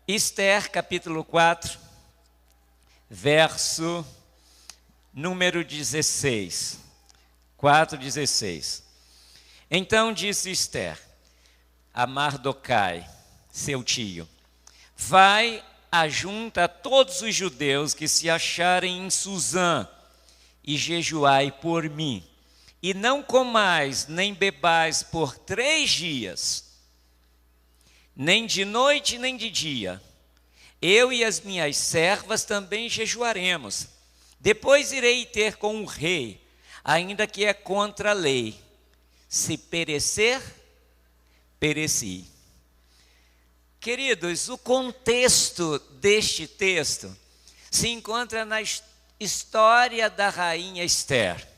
Esther, capítulo 4, verso número 16. 4:16. Então disse Esther a Mardoquai, seu tio: vai, ajunta todos os judeus que se acharem em Susã e jejuai por mim, e não comais nem bebais por 3 dias, nem de noite nem de dia. Eu e as minhas servas também jejuaremos. Depois irei ter com o rei, ainda que é contra a lei. Se perecer, pereci. Queridos, o contexto deste texto se encontra na história da rainha Esther.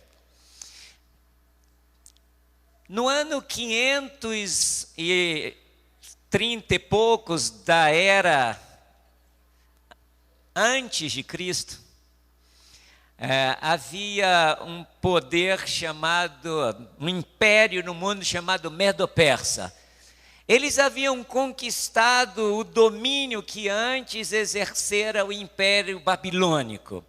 No ano 530 e poucos da era antes de Cristo, havia um poder chamado, um império no mundo chamado Medo-Persa. Eles haviam conquistado o domínio que antes exercera o Império Babilônico.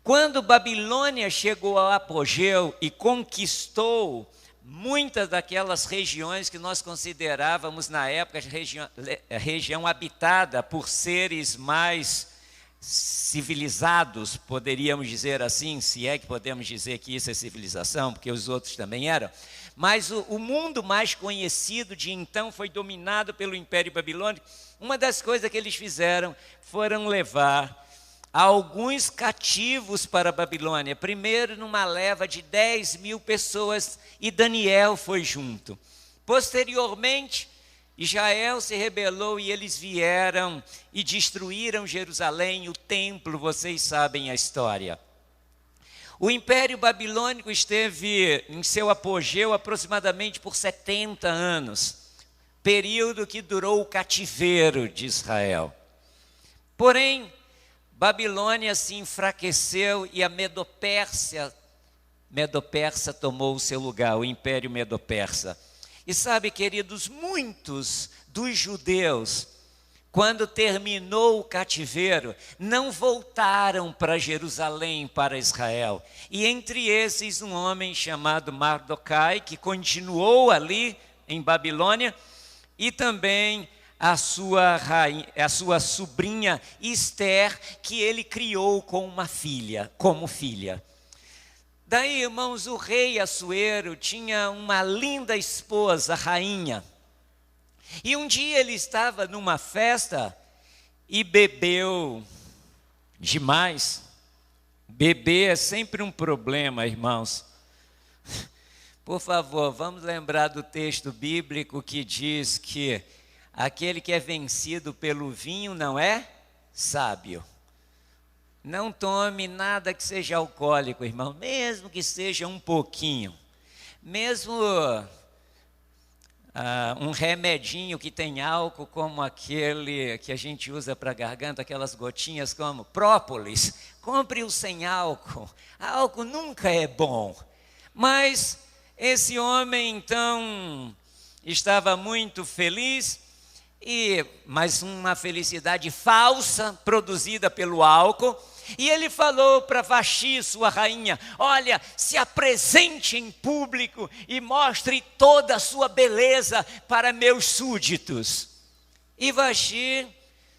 Quando Babilônia chegou ao apogeu e conquistou muitas daquelas regiões que nós considerávamos na época região habitada por seres mais civilizados, poderíamos dizer assim, se é que podemos dizer que isso é civilização, porque os outros também eram. Mas o mundo mais conhecido de então foi dominado pelo Império Babilônico. Uma das coisas que eles fizeram foram levar alguns cativos para a Babilônia. Primeiro numa leva de 10.000 pessoas, e Daniel foi junto. Posteriormente, Israel se rebelou e eles vieram e destruíram Jerusalém, o templo, vocês sabem a história. O Império Babilônico esteve em seu apogeu aproximadamente por 70 anos, período que durou o cativeiro de Israel. Porém, Babilônia se enfraqueceu e a Medo-Persa tomou o seu lugar, o Império Medo-Persa. E sabe, queridos, muitos dos judeus, quando terminou o cativeiro, não voltaram para Jerusalém, para Israel. E entre esses um homem chamado Mardoquai, que continuou ali em Babilônia, e também a sua sobrinha Esther, que ele criou como filha. Daí, irmãos, o rei Assuero tinha uma linda esposa, rainha. E um dia ele estava numa festa e bebeu demais. Beber é sempre um problema, irmãos. Por favor, vamos lembrar do texto bíblico que diz que aquele que é vencido pelo vinho não é sábio. Não tome nada que seja alcoólico, irmão, mesmo que seja um pouquinho. Mesmo um remedinho que tem álcool, como aquele que a gente usa para a garganta, aquelas gotinhas como própolis, compre-o sem álcool. Álcool nunca é bom. Mas esse homem, então, estava muito feliz, mas uma felicidade falsa, produzida pelo álcool. E ele falou para Vaxi, sua rainha: olha, se apresente em público e mostre toda a sua beleza para meus súditos. E Vaxi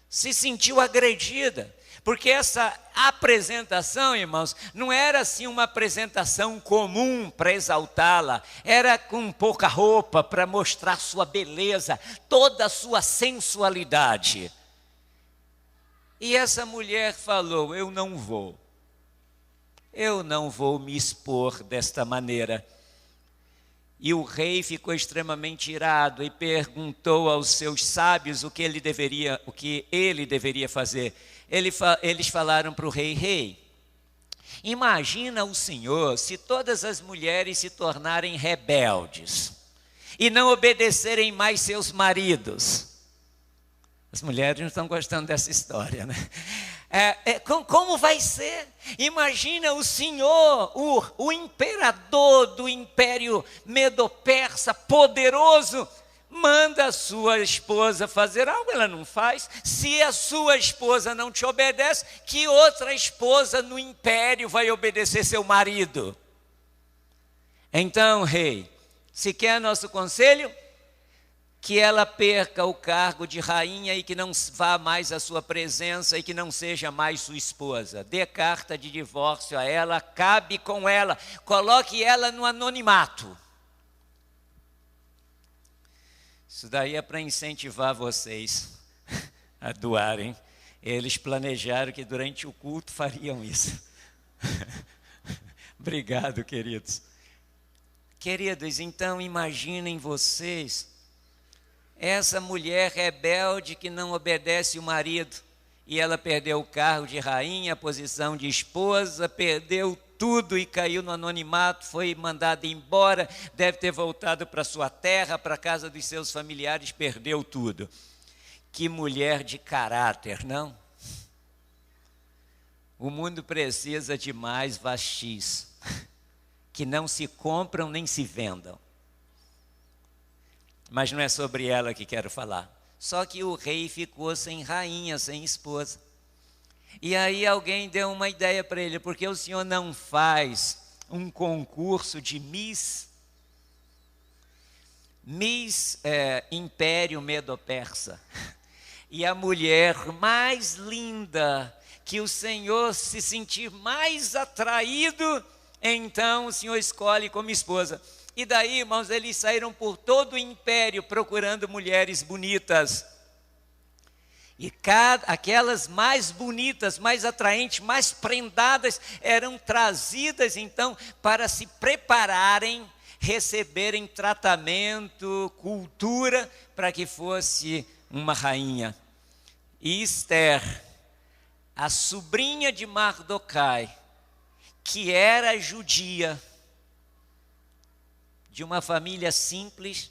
se sentiu agredida, porque essa apresentação, irmãos, não era assim uma apresentação comum para exaltá-la, era com pouca roupa para mostrar sua beleza, toda a sua sensualidade. E essa mulher falou: eu não vou me expor desta maneira. E o rei ficou extremamente irado e perguntou aos seus sábios o que ele deveria fazer. Eles falaram para o rei: rei, imagina o senhor se todas as mulheres se tornarem rebeldes e não obedecerem mais seus maridos. As mulheres não estão gostando dessa história, né? Como vai ser? Imagina o senhor, o imperador do Império Medo-Persa, poderoso, manda a sua esposa fazer algo, ela não faz. Se a sua esposa não te obedece, que outra esposa no império vai obedecer seu marido? Então, rei, se quer nosso conselho, que ela perca o cargo de rainha e que não vá mais à sua presença e que não seja mais sua esposa. Dê carta de divórcio a ela, acabe com ela, coloque ela no anonimato. Isso daí é para incentivar vocês a doarem. Eles planejaram que durante o culto fariam isso. Obrigado, queridos. Queridos, então imaginem vocês, essa mulher rebelde que não obedece o marido, e ela perdeu o cargo de rainha, a posição de esposa, perdeu tudo e caiu no anonimato, foi mandada embora, deve ter voltado para sua terra, para a casa dos seus familiares, perdeu tudo. Que mulher de caráter, não? O mundo precisa de mais vastis, que não se compram nem se vendam. Mas não é sobre ela que quero falar. Só que o rei ficou sem rainha, sem esposa. E aí alguém deu uma ideia para ele: por que o senhor não faz um concurso de Miss Império Medo-Persa? E a mulher mais linda, que o senhor se sentir mais atraído, então o senhor escolhe como esposa. E daí, irmãos, eles saíram por todo o império procurando mulheres bonitas. E aquelas mais bonitas, mais atraentes, mais prendadas, eram trazidas então para se prepararem, receberem tratamento, cultura, para que fosse uma rainha. E Esther, a sobrinha de Mardoquai, que era judia, de uma família simples,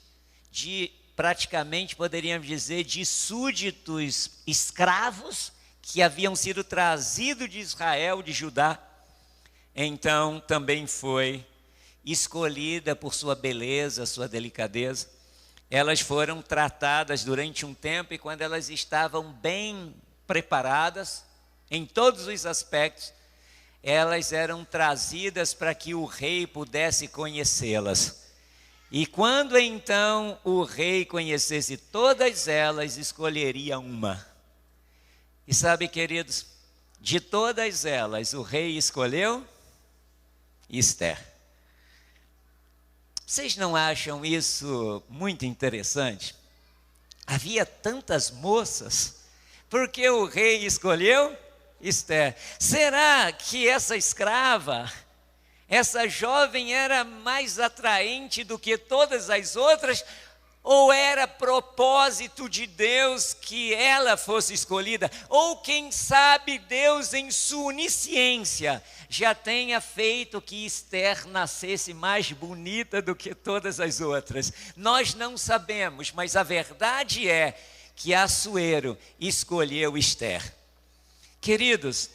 de praticamente, poderíamos dizer, de súditos escravos, que haviam sido trazidos de Israel, de Judá, então também foi escolhida por sua beleza, sua delicadeza. Elas foram tratadas durante um tempo, e quando elas estavam bem preparadas, em todos os aspectos, elas eram trazidas para que o rei pudesse conhecê-las. E quando então o rei conhecesse todas elas, escolheria uma. E sabe, queridos, de todas elas, o rei escolheu Esther. Vocês não acham isso muito interessante? Havia tantas moças, porque o rei escolheu Esther. Será que essa escrava, essa jovem, era mais atraente do que todas as outras? Ou era propósito de Deus que ela fosse escolhida? Ou quem sabe Deus, em sua onisciência, já tenha feito que Esther nascesse mais bonita do que todas as outras? Nós não sabemos, mas a verdade é que Assuero escolheu Esther. Queridos,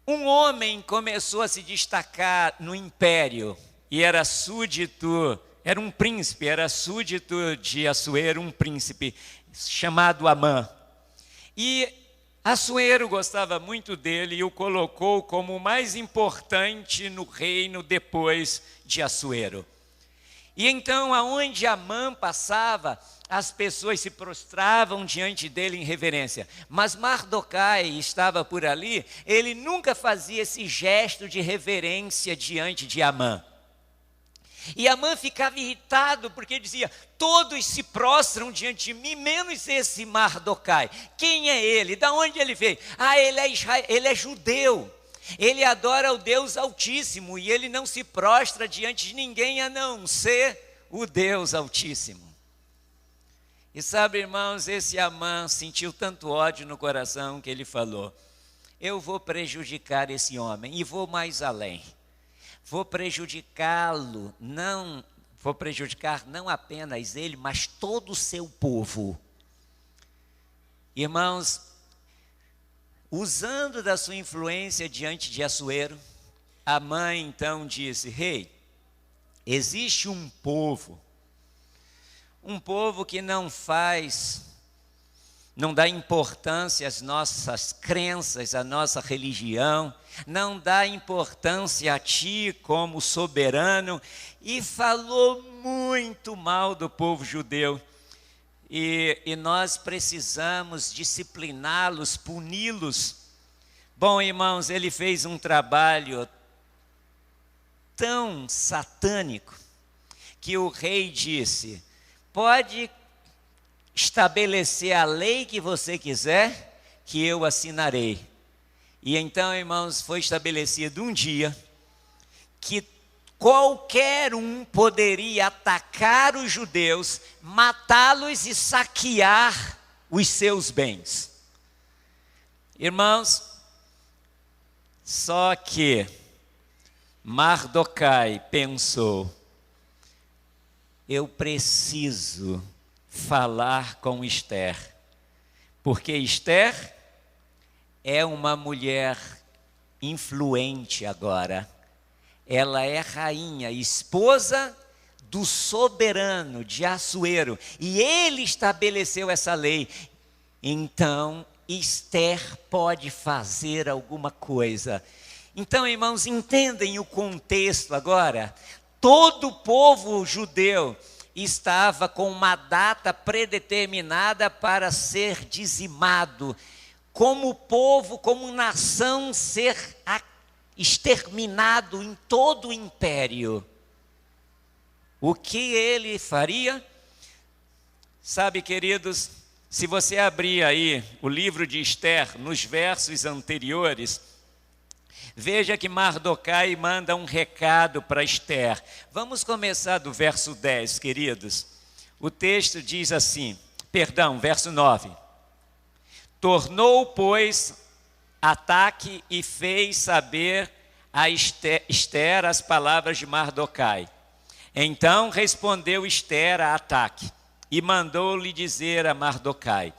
um homem começou a se destacar no império e era súdito, era um príncipe, era súdito de Assuero, um príncipe chamado Amã. E Assuero gostava muito dele e o colocou como o mais importante no reino depois de Assuero. E então, aonde Amã passava, as pessoas se prostravam diante dele em reverência. Mas Mardoquai estava por ali, ele nunca fazia esse gesto de reverência diante de Amã. E Amã ficava irritado, porque dizia: todos se prostram diante de mim, menos esse Mardoquai. Quem é ele? Da onde ele veio? Ah, ele é judeu. Ele adora o Deus Altíssimo e ele não se prostra diante de ninguém a não ser o Deus Altíssimo. E sabe, irmãos, esse Amã sentiu tanto ódio no coração que ele falou: eu vou prejudicar esse homem, e vou mais além. Vou prejudicá-lo, vou prejudicar não apenas ele, mas todo o seu povo. Irmãos, usando da sua influência diante de Assuero, Amã então disse: rei, existe um povo um povo que não dá importância às nossas crenças, à nossa religião, não dá importância a ti como soberano, e falou muito mal do povo judeu. E nós precisamos discipliná-los, puni-los. Bom, irmãos, ele fez um trabalho tão satânico que o rei disse: pode estabelecer a lei que você quiser, que eu assinarei. E então, irmãos, foi estabelecido um dia que qualquer um poderia atacar os judeus, matá-los e saquear os seus bens. Irmãos, só que Mardokai pensou: eu preciso falar com Esther, porque Esther é uma mulher influente agora. Ela é rainha, esposa do soberano de Assuero, e ele estabeleceu essa lei. Então, Esther pode fazer alguma coisa. Então, irmãos, entendem o contexto agora? Todo o povo judeu estava com uma data predeterminada para ser dizimado, como povo, como nação, ser exterminado em todo o império. O que ele faria? Sabe, queridos, se você abrir aí o livro de Esther, nos versos anteriores, veja que Mardokai manda um recado para Esther. Vamos começar do verso 10, queridos. O texto diz assim, verso 9. Tornou, pois, Ataque e fez saber a Esther as palavras de Mardokai. Então respondeu Esther a Ataque e mandou-lhe dizer a Mardokai: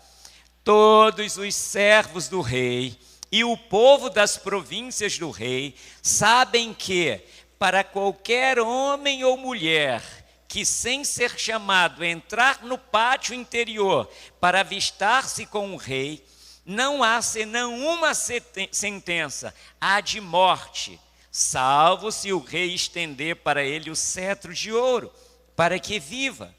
todos os servos do rei e o povo das províncias do rei sabem que, para qualquer homem ou mulher que, sem ser chamado, entrar no pátio interior para avistar-se com o rei, não há senão uma sentença, a de morte, salvo se o rei estender para ele o cetro de ouro, para que viva.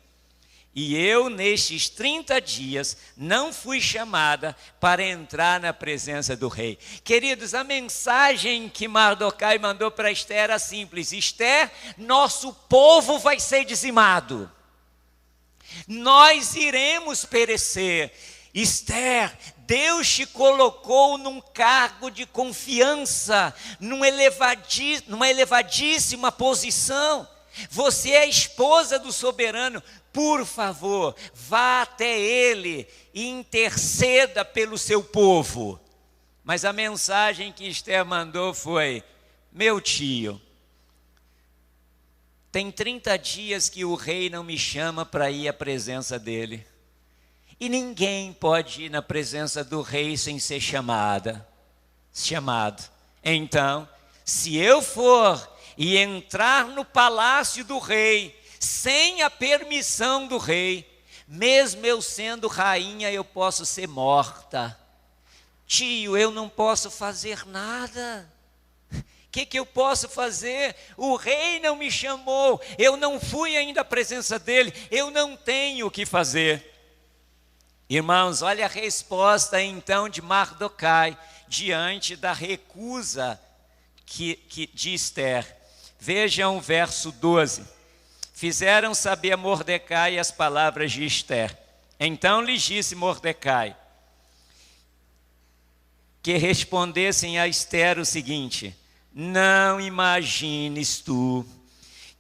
E eu, nestes 30 dias, não fui chamada para entrar na presença do rei. Queridos, a mensagem que Mardokai mandou para Esther era simples: Esther, nosso povo vai ser dizimado. Nós iremos perecer. Esther, Deus te colocou num cargo de confiança, numa elevadíssima posição. Você é a esposa do soberano. Por favor, vá até ele e interceda pelo seu povo. Mas a mensagem que Esther mandou foi: meu tio, tem 30 dias que o rei não me chama para ir à presença dele. E ninguém pode ir na presença do rei sem ser chamado. Então, se eu for e entrar no palácio do rei, sem a permissão do rei, mesmo eu sendo rainha, eu posso ser morta. Tio, eu não posso fazer nada. O que eu posso fazer? O rei não me chamou, eu não fui ainda à presença dele, eu não tenho o que fazer. Irmãos, olha a resposta então de Mardokai diante da recusa de Esther. Vejam o verso 12. Fizeram saber a Mordecai as palavras de Esther. Então lhes disse Mordecai que respondessem a Esther o seguinte: não imagines tu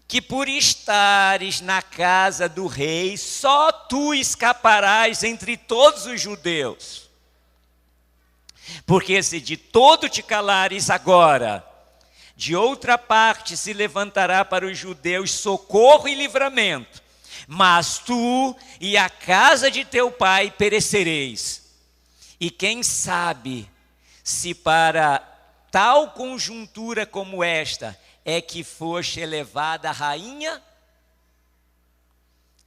que por estares na casa do rei, só tu escaparás entre todos os judeus. Porque se de todo te calares agora, de outra parte se levantará para os judeus socorro e livramento, mas tu e a casa de teu pai perecereis. E quem sabe se para tal conjuntura como esta é que foste elevada a rainha?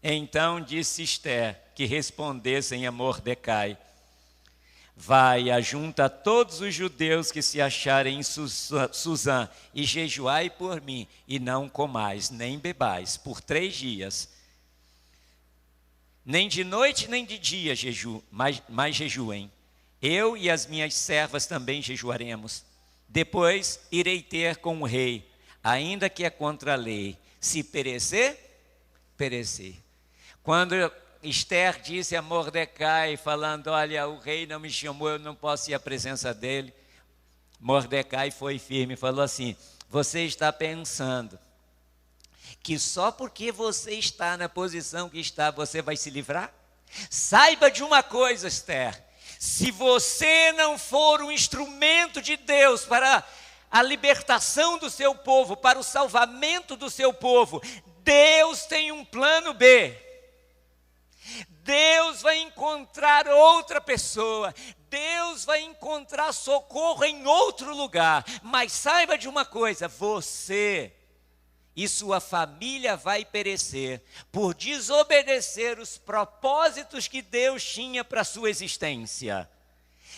Então disse Ester que respondessem a Mordecai: vai, ajunta todos os judeus que se acharem em Susã e jejuai por mim, e não comais, nem bebais, por 3 dias. Nem de noite, nem de dia mas jejuem. Eu e as minhas servas também jejuaremos. Depois irei ter com o rei, ainda que é contra a lei. Se perecer, perecer. Quando Ester disse a Mordecai, falando: olha, o rei não me chamou, eu não posso ir à presença dele. Mordecai foi firme e falou assim: você está pensando que só porque você está na posição que está, você vai se livrar? Saiba de uma coisa, Ester: se você não for um instrumento de Deus para a libertação do seu povo, para o salvamento do seu povo, Deus tem um plano B. Deus vai encontrar outra pessoa, Deus vai encontrar socorro em outro lugar. Mas saiba de uma coisa: você e sua família vai perecer por desobedecer os propósitos que Deus tinha para a sua existência.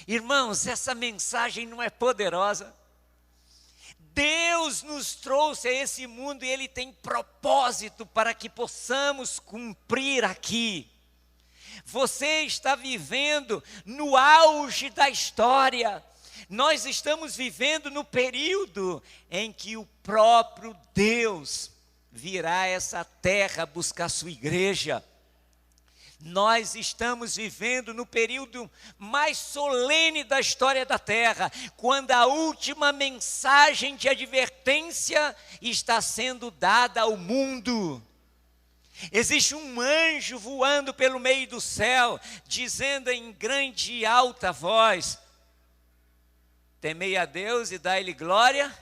Irmãos, essa mensagem não é poderosa? Deus nos trouxe a esse mundo e Ele tem propósito para que possamos cumprir aqui. Você está vivendo no auge da história. Nós estamos vivendo no período em que o próprio Deus virá a essa terra buscar sua igreja. Nós estamos vivendo no período mais solene da história da terra, quando a última mensagem de advertência está sendo dada ao mundo. Existe um anjo voando pelo meio do céu, dizendo em grande e alta voz: temei a Deus e dai-lhe glória,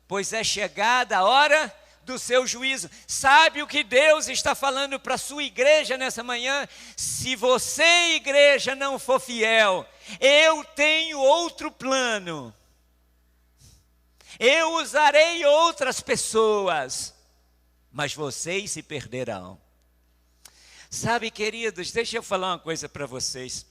pois é chegada a hora do seu juízo. Sabe o que Deus está falando para a sua igreja nessa manhã? Se você, igreja, não for fiel, eu tenho outro plano. Eu usarei outras pessoas, mas vocês se perderão. Sabe, queridos, deixa eu falar uma coisa para vocês.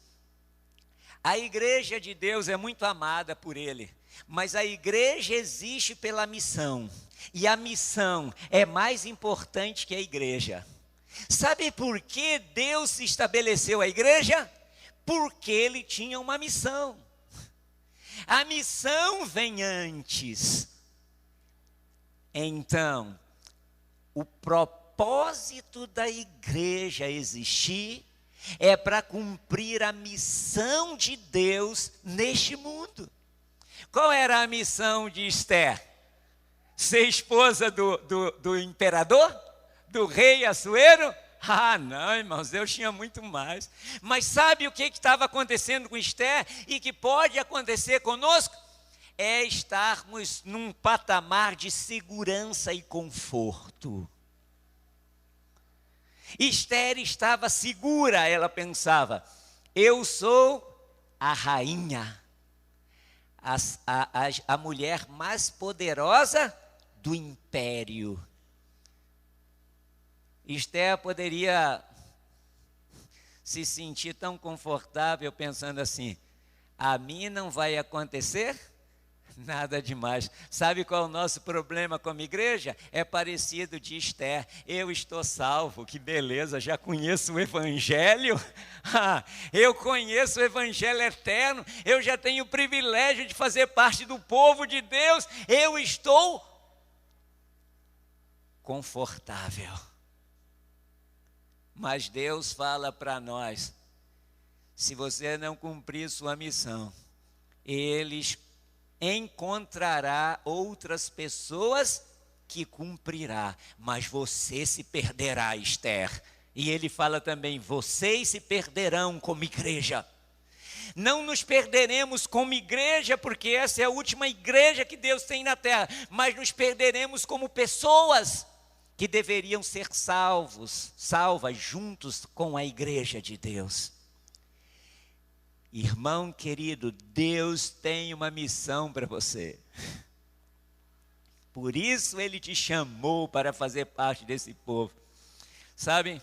A igreja de Deus é muito amada por Ele, mas a igreja existe pela missão, e a missão é mais importante que a igreja. Sabe por que Deus estabeleceu a igreja? Porque Ele tinha uma missão. A missão vem antes. Então, o propósito da igreja existir é para cumprir a missão de Deus neste mundo. Qual era a missão de Ester? Ser esposa do imperador? Do rei Assuero? Ah, não, irmãos, Deus tinha muito mais. Mas sabe o que estava acontecendo com Ester e que pode acontecer conosco? É estarmos num patamar de segurança e conforto. Ester estava segura, ela pensava: eu sou a rainha, a mulher mais poderosa do império. Ester poderia se sentir tão confortável pensando assim: a mim não vai acontecer nada demais. Sabe qual é o nosso problema como igreja? É parecido de Ester. Eu estou salvo, que beleza, já conheço o Evangelho. Eu conheço o Evangelho eterno, eu já tenho o privilégio de fazer parte do povo de Deus, eu estou confortável. Mas Deus fala para nós: se você não cumprir sua missão, eles encontrará outras pessoas que cumprirá, mas você se perderá, Ester. E ele fala também: vocês se perderão como igreja. Não nos perderemos como igreja, porque essa é a última igreja que Deus tem na terra, mas nos perderemos como pessoas que deveriam ser salvas juntos com a igreja de Deus. Irmão querido, Deus tem uma missão para você. Por isso Ele te chamou para fazer parte desse povo. Sabe,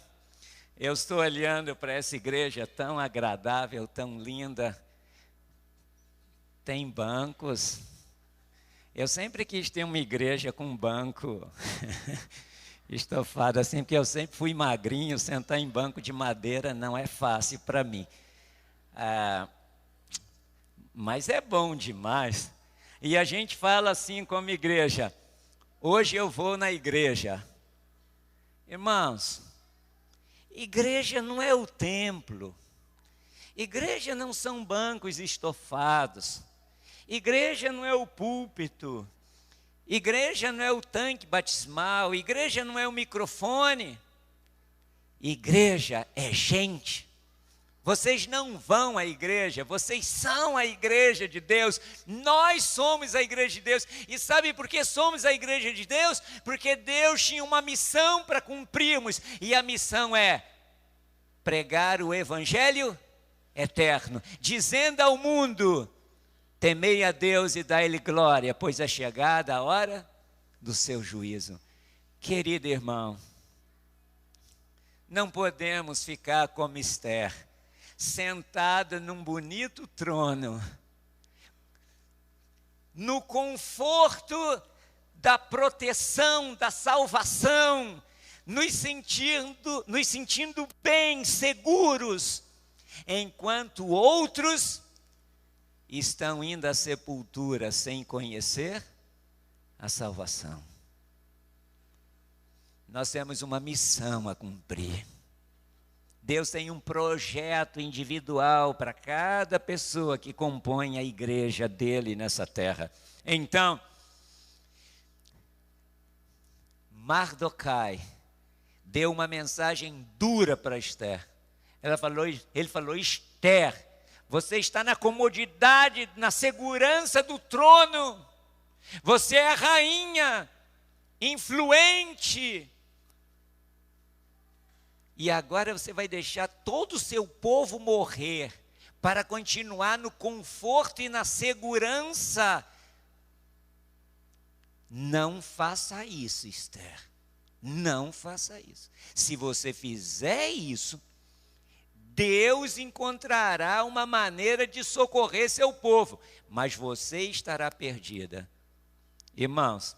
Eu estou olhando para essa igreja tão agradável, tão linda. Tem bancos. Eu sempre quis ter uma igreja com banco estofado assim, porque eu sempre fui magrinho, sentar em banco de madeira não é fácil para mim. Mas é bom demais. E a gente fala assim como igreja, hoje eu vou na igreja. Irmãos, igreja não é o templo. Igreja não são bancos estofados. Igreja não é o púlpito. Igreja não é o tanque batismal. Igreja não é o microfone. Igreja é gente. Vocês não vão à igreja, vocês são a igreja de Deus. Nós somos a igreja de Deus. E sabe por que somos a igreja de Deus? Porque Deus tinha uma missão para cumprirmos. E a missão é pregar o evangelho eterno, dizendo ao mundo: temei a Deus e dai-lhe glória, pois é chegada a hora do seu juízo. Querido irmão, não podemos ficar como Esther, sentada num bonito trono, no conforto da proteção, da salvação, nos sentindo bem, seguros, enquanto outros estão indo à sepultura sem conhecer a salvação. Nós temos uma missão a cumprir. Deus tem um projeto individual para cada pessoa que compõe a igreja dele nessa terra. Então, Mardoquai deu uma mensagem dura para Esther. Ele falou: Esther, você está na comodidade, na segurança do trono. Você é rainha, influente. E agora você vai deixar todo o seu povo morrer para continuar no conforto e na segurança. Não faça isso, Esther. Não faça isso. Se você fizer isso, Deus encontrará uma maneira de socorrer seu povo, mas você estará perdida. Irmãos,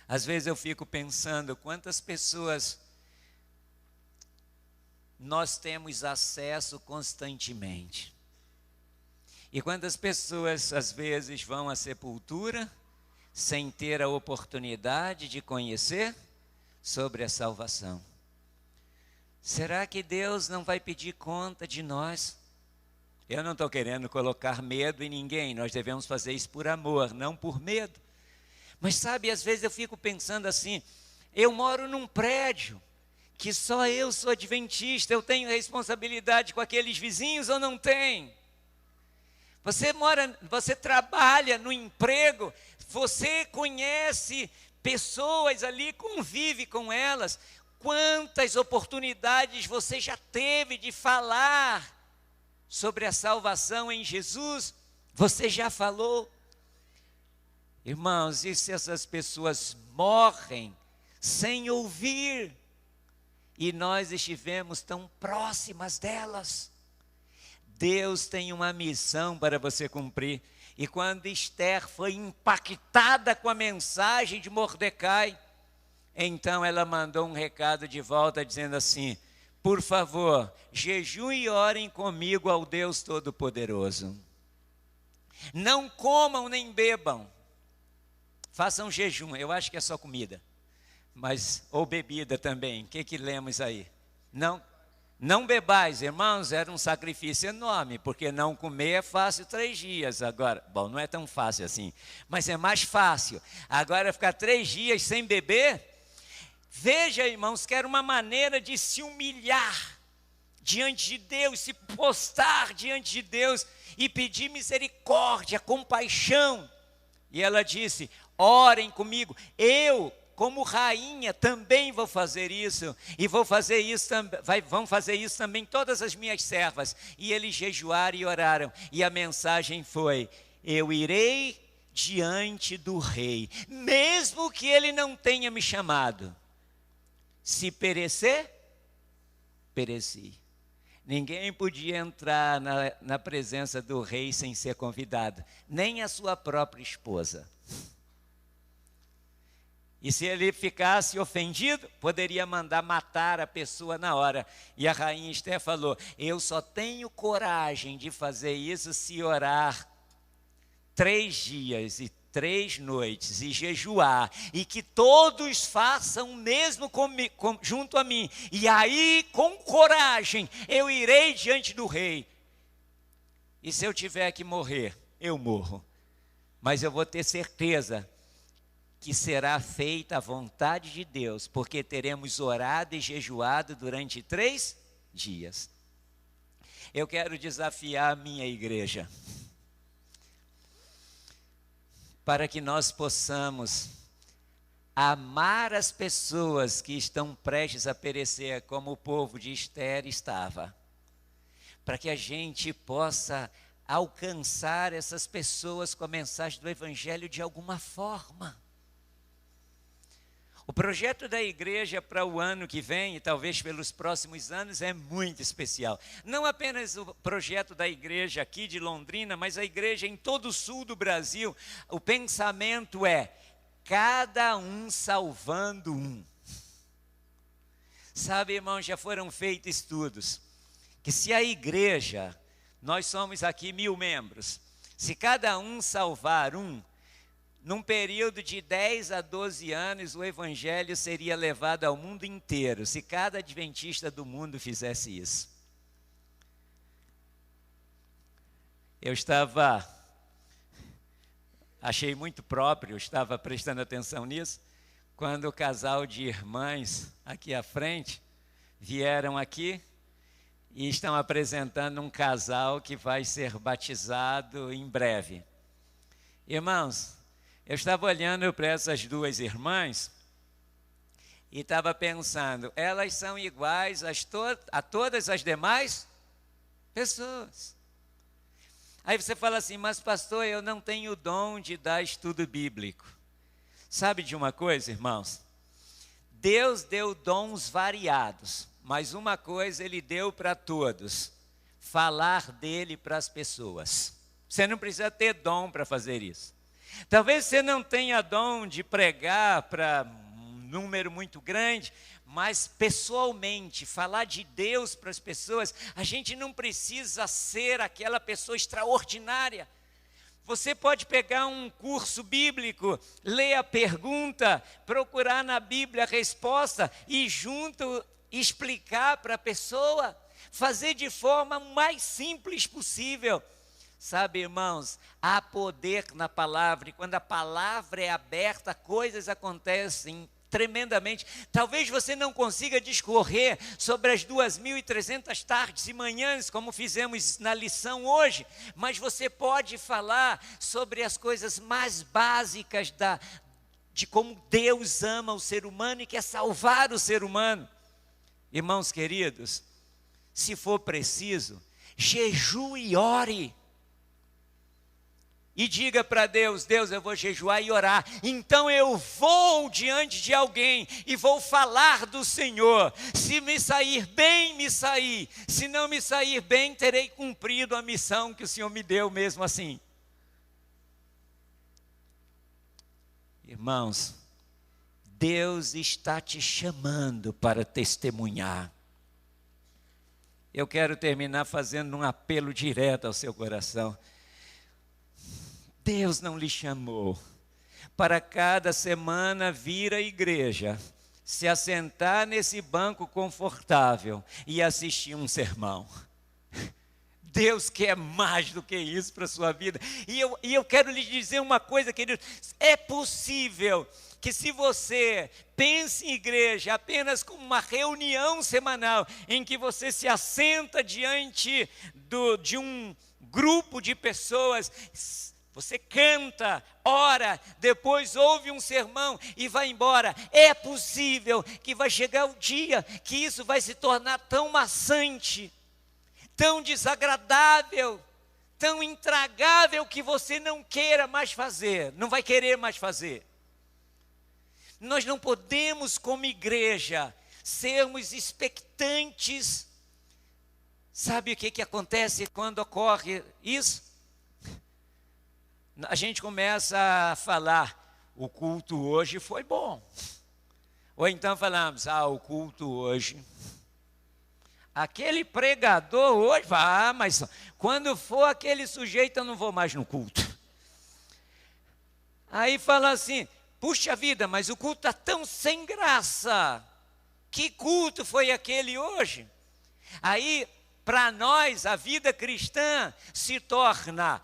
às vezes eu fico pensando quantas pessoas nós temos acesso constantemente. E quantas pessoas às vezes vão à sepultura sem ter a oportunidade de conhecer sobre a salvação. Será que Deus não vai pedir conta de nós? Eu não estou querendo colocar medo em ninguém, nós devemos fazer isso por amor, não por medo. Mas sabe, às vezes eu fico pensando assim, eu moro num prédio que só eu sou adventista, eu tenho responsabilidade com aqueles vizinhos ou não tem? Você trabalha no emprego, você conhece pessoas ali, convive com elas. Quantas oportunidades você já teve de falar sobre a salvação em Jesus? Você já falou? Irmãos, e se essas pessoas morrem sem ouvir? E nós estivemos tão próximas delas. Deus tem uma missão para você cumprir. E quando Esther foi impactada com a mensagem de Mordecai, então ela mandou um recado de volta dizendo assim: por favor, jejuem e orem comigo ao Deus Todo-Poderoso. Não comam nem bebam. Façam jejum, eu acho que é só comida. Mas, ou bebida também, o que lemos aí? Não bebais, irmãos, era um sacrifício enorme, porque não comer é fácil 3 dias. Agora, bom, não é tão fácil assim, mas é mais fácil. Agora, ficar 3 dias sem beber, veja, irmãos, que era uma maneira de se humilhar diante de Deus, se postar diante de Deus e pedir misericórdia, compaixão. E ela disse: orem comigo, eu, como rainha, também vou fazer isso, e vão fazer isso também todas as minhas servas. E eles jejuaram e oraram, e a mensagem foi: eu irei diante do rei, mesmo que ele não tenha me chamado. Se perecer, pereci. Ninguém podia entrar na presença do rei sem ser convidado, nem a sua própria esposa. E se ele ficasse ofendido, poderia mandar matar a pessoa na hora. E a rainha Esther falou: eu só tenho coragem de fazer isso se orar 3 dias e 3 noites e jejuar, e que todos façam o mesmo junto a mim, e aí com coragem eu irei diante do rei, e se eu tiver que morrer, eu morro, mas eu vou ter certeza que será feita a vontade de Deus, porque teremos orado e jejuado durante 3 dias. Eu quero desafiar a minha igreja, para que nós possamos amar as pessoas que estão prestes a perecer, como o povo de Esther estava, para que a gente possa alcançar essas pessoas com a mensagem do Evangelho de alguma forma. O projeto da igreja para o ano que vem, e talvez pelos próximos anos, é muito especial. Não apenas o projeto da igreja aqui de Londrina, mas a igreja em todo o sul do Brasil. O pensamento é: cada um salvando um. Sabe, irmãos, já foram feitos estudos, que se a igreja, nós somos aqui 1000 membros, se cada um salvar um, num período de 10 a 12 anos, o evangelho seria levado ao mundo inteiro, se cada adventista do mundo fizesse isso. Eu achei muito próprio, estava prestando atenção nisso, quando o casal de irmãs aqui à frente vieram aqui e estão apresentando um casal que vai ser batizado em breve. Irmãos, eu estava olhando para essas 2 irmãs e estava pensando, elas são iguais a todas as demais pessoas. Aí você fala assim: mas pastor, eu não tenho o dom de dar estudo bíblico. Sabe de uma coisa, irmãos? Deus deu dons variados, mas uma coisa Ele deu para todos: falar dele para as pessoas. Você não precisa ter dom para fazer isso. Talvez você não tenha dom de pregar para um número muito grande, mas pessoalmente, falar de Deus para as pessoas, a gente não precisa ser aquela pessoa extraordinária. Você pode pegar um curso bíblico, ler a pergunta, procurar na Bíblia a resposta e junto explicar para a pessoa, fazer de forma mais simples possível. Sabe, irmãos, há poder na palavra, e quando a palavra é aberta, coisas acontecem tremendamente. Talvez você não consiga discorrer sobre as 2.300 tardes e manhãs, como fizemos na lição hoje, mas você pode falar sobre as coisas mais básicas de como Deus ama o ser humano e quer salvar o ser humano. Irmãos queridos, se for preciso, jejue e ore. E diga para Deus: Deus, eu vou jejuar e orar, então eu vou diante de alguém e vou falar do Senhor. Se me sair bem, me sair. Se não me sair bem, terei cumprido a missão que o Senhor me deu mesmo assim. Irmãos, Deus está te chamando para testemunhar. Eu quero terminar fazendo um apelo direto ao seu coração. Deus não lhe chamou para cada semana vir à igreja, se assentar nesse banco confortável e assistir um sermão. Deus quer mais do que isso para a sua vida. E eu quero lhe dizer uma coisa, querido: é possível que, se você pense em igreja apenas como uma reunião semanal, em que você se assenta diante de um grupo de pessoas, você canta, ora, depois ouve um sermão e vai embora. É possível que vai chegar o dia que isso vai se tornar tão maçante, tão desagradável, tão intragável, que você não queira mais fazer, não vai querer mais fazer. Nós não podemos, como igreja, sermos expectantes. Sabe o que acontece quando ocorre isso? A gente começa a falar, o culto hoje foi bom. Ou então falamos, o culto hoje. Aquele pregador hoje, mas quando for aquele sujeito eu não vou mais no culto. Aí fala assim, puxa vida, mas o culto está tão sem graça. Que culto foi aquele hoje? Aí, para nós, a vida cristã se torna,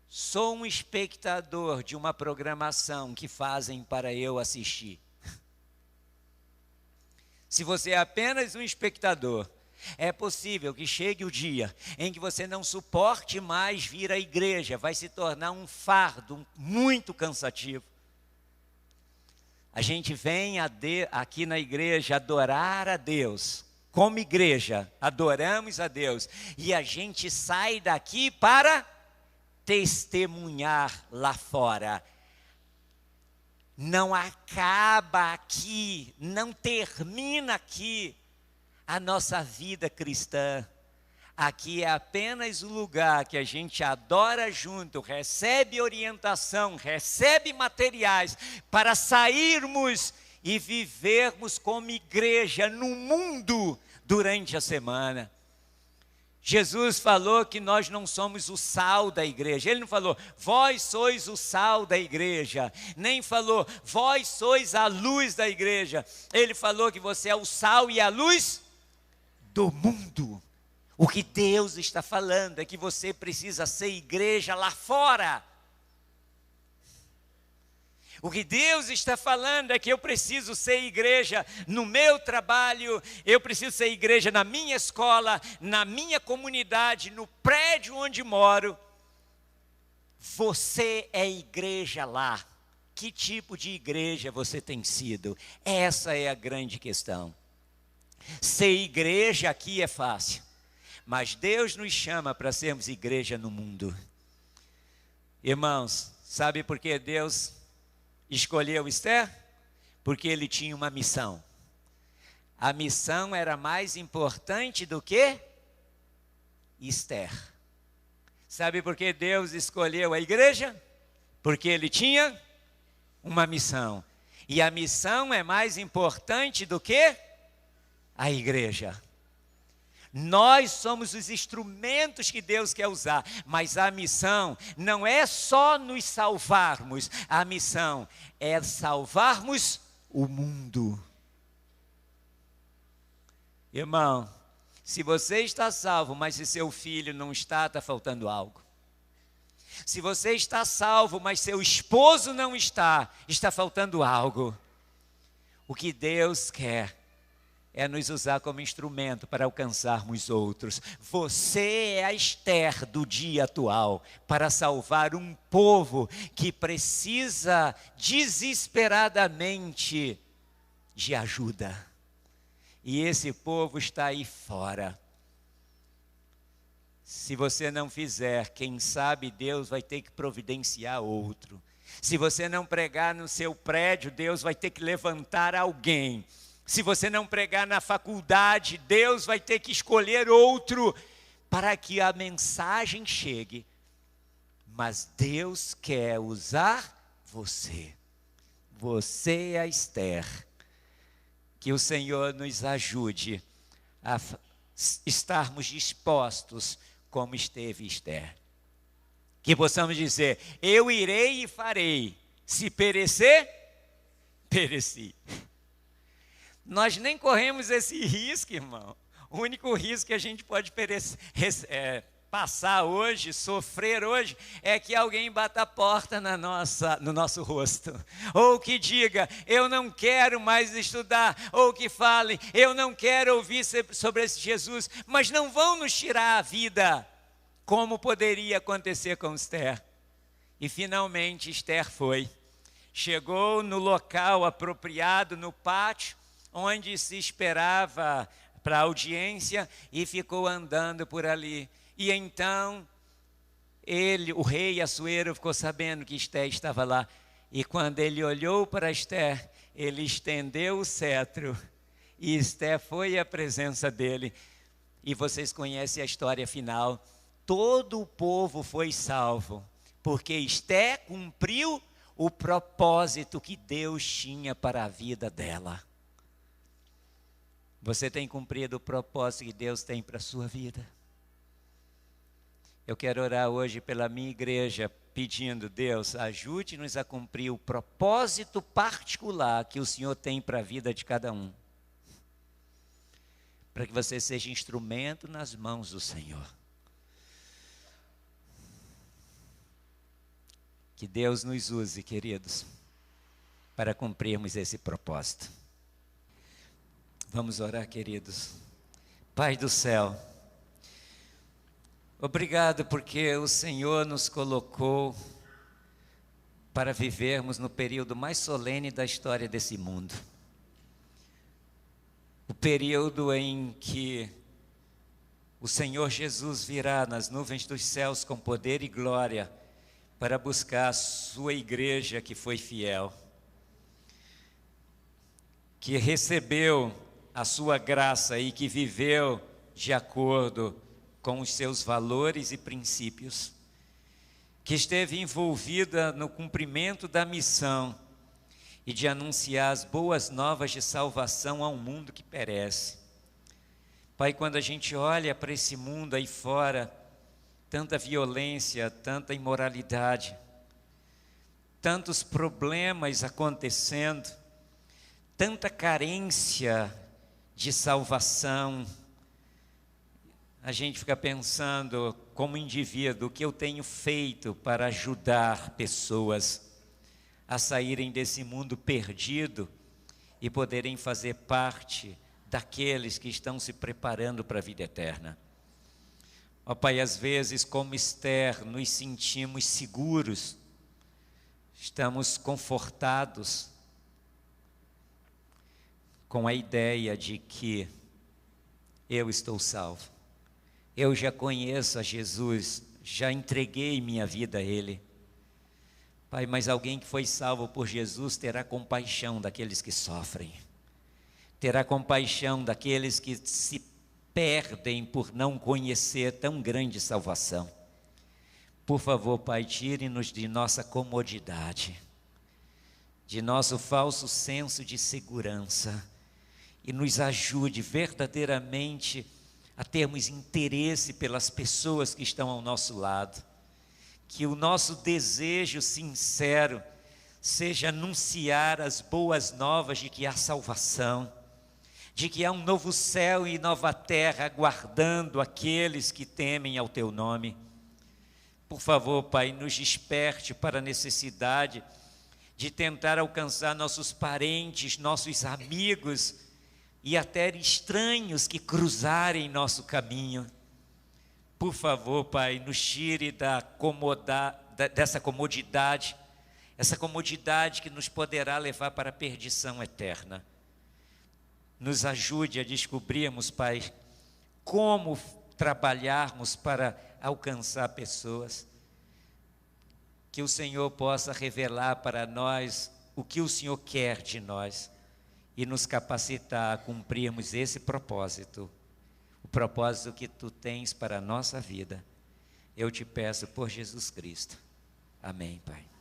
sou um espectador de uma programação que fazem para eu assistir. Se você é apenas um espectador, é possível que chegue o dia em que você não suporte mais vir à igreja, vai se tornar um fardo muito cansativo. A gente vem aqui na igreja adorar a Deus, como igreja, adoramos a Deus, e a gente sai daqui para testemunhar lá fora. Não acaba aqui, não termina aqui a nossa vida cristã. Aqui é apenas o lugar que a gente adora junto, recebe orientação, recebe materiais para sairmos e vivermos como igreja no mundo durante a semana. Jesus falou que nós não somos o sal da igreja. Ele não falou, vós sois o sal da igreja. Nem falou, vós sois a luz da igreja. Ele falou que você é o sal e a luz do mundo. O que Deus está falando é que você precisa ser igreja lá fora. O que Deus está falando é que eu preciso ser igreja no meu trabalho, eu preciso ser igreja na minha escola, na minha comunidade, no prédio onde moro. Você é igreja lá. Que tipo de igreja você tem sido? Essa é a grande questão. Ser igreja aqui é fácil, mas Deus nos chama para sermos igreja no mundo. Irmãos, sabe por que Deus escolheu Esther? Porque ele tinha uma missão. A missão era mais importante do que Esther. Sabe por que Deus escolheu a igreja? Porque ele tinha uma missão. E a missão é mais importante do que a igreja. Nós somos os instrumentos que Deus quer usar, mas a missão não é só nos salvarmos, a missão é salvarmos o mundo. Irmão, se você está salvo, mas se seu filho não está, está faltando algo. Se você está salvo, mas seu esposo não está, está faltando algo. O que Deus quer é nos usar como instrumento para alcançarmos outros. Você é a Esther do dia atual para salvar um povo que precisa desesperadamente de ajuda. E esse povo está aí fora. Se você não fizer, quem sabe Deus vai ter que providenciar outro. Se você não pregar no seu prédio, Deus vai ter que levantar alguém. Se você não pregar na faculdade, Deus vai ter que escolher outro para que a mensagem chegue. Mas Deus quer usar você. Você é a Esther. Que o Senhor nos ajude a estarmos dispostos como esteve Esther. Que possamos dizer, eu irei e farei. Se perecer, pereci. Nós nem corremos esse risco, irmão. O único risco que a gente pode passar hoje, sofrer hoje, é que alguém bata a porta no nosso rosto. Ou que diga, eu não quero mais estudar. Ou que fale, eu não quero ouvir sobre esse Jesus. Mas não vão nos tirar a vida, como poderia acontecer com Esther. E finalmente Esther foi. Chegou no local apropriado, no pátio, onde se esperava para a audiência, e ficou andando por ali. E então, o rei Assuero ficou sabendo que Esther estava lá. E quando ele olhou para Esther, ele estendeu o cetro e Esté foi à presença dele. E vocês conhecem a história final. Todo o povo foi salvo, porque Esté cumpriu o propósito que Deus tinha para a vida dela. Você tem cumprido o propósito que Deus tem para a sua vida? Eu quero orar hoje pela minha igreja, pedindo: Deus, ajude-nos a cumprir o propósito particular que o Senhor tem para a vida de cada um. Para que você seja instrumento nas mãos do Senhor. Que Deus nos use, queridos, para cumprirmos esse propósito. Vamos orar, queridos. Pai do céu, obrigado porque o Senhor nos colocou para vivermos no período mais solene da história desse mundo. O período em que o Senhor Jesus virá nas nuvens dos céus com poder e glória para buscar a sua igreja que foi fiel, que recebeu a sua graça e que viveu de acordo com os seus valores e princípios, que esteve envolvida no cumprimento da missão e de anunciar as boas novas de salvação ao mundo que perece. Pai, quando a gente olha para esse mundo aí fora, tanta violência, tanta imoralidade, tantos problemas acontecendo, tanta carência de salvação, a gente fica pensando como indivíduo, o que eu tenho feito para ajudar pessoas a saírem desse mundo perdido e poderem fazer parte daqueles que estão se preparando para a vida eterna. Ó Pai, às vezes como Esther nos sentimos seguros, estamos confortados com a ideia de que eu estou salvo, eu já conheço a Jesus, já entreguei minha vida a Ele. Pai, mas alguém que foi salvo por Jesus terá compaixão daqueles que sofrem, terá compaixão daqueles que se perdem por não conhecer tão grande salvação. Por favor, Pai, tire-nos de nossa comodidade, de nosso falso senso de segurança, e nos ajude verdadeiramente a termos interesse pelas pessoas que estão ao nosso lado. Que o nosso desejo sincero seja anunciar as boas novas de que há salvação, de que há um novo céu e nova terra aguardando aqueles que temem ao Teu nome. Por favor, Pai, nos desperte para a necessidade de tentar alcançar nossos parentes, nossos amigos e até estranhos que cruzarem nosso caminho. Por favor, Pai, nos tire dessa comodidade, essa comodidade que nos poderá levar para a perdição eterna. Nos ajude a descobrirmos, Pai, como trabalharmos para alcançar pessoas. Que o Senhor possa revelar para nós o que o Senhor quer de nós e nos capacitar a cumprirmos esse propósito, o propósito que Tu tens para a nossa vida. Eu te peço por Jesus Cristo. Amém, Pai.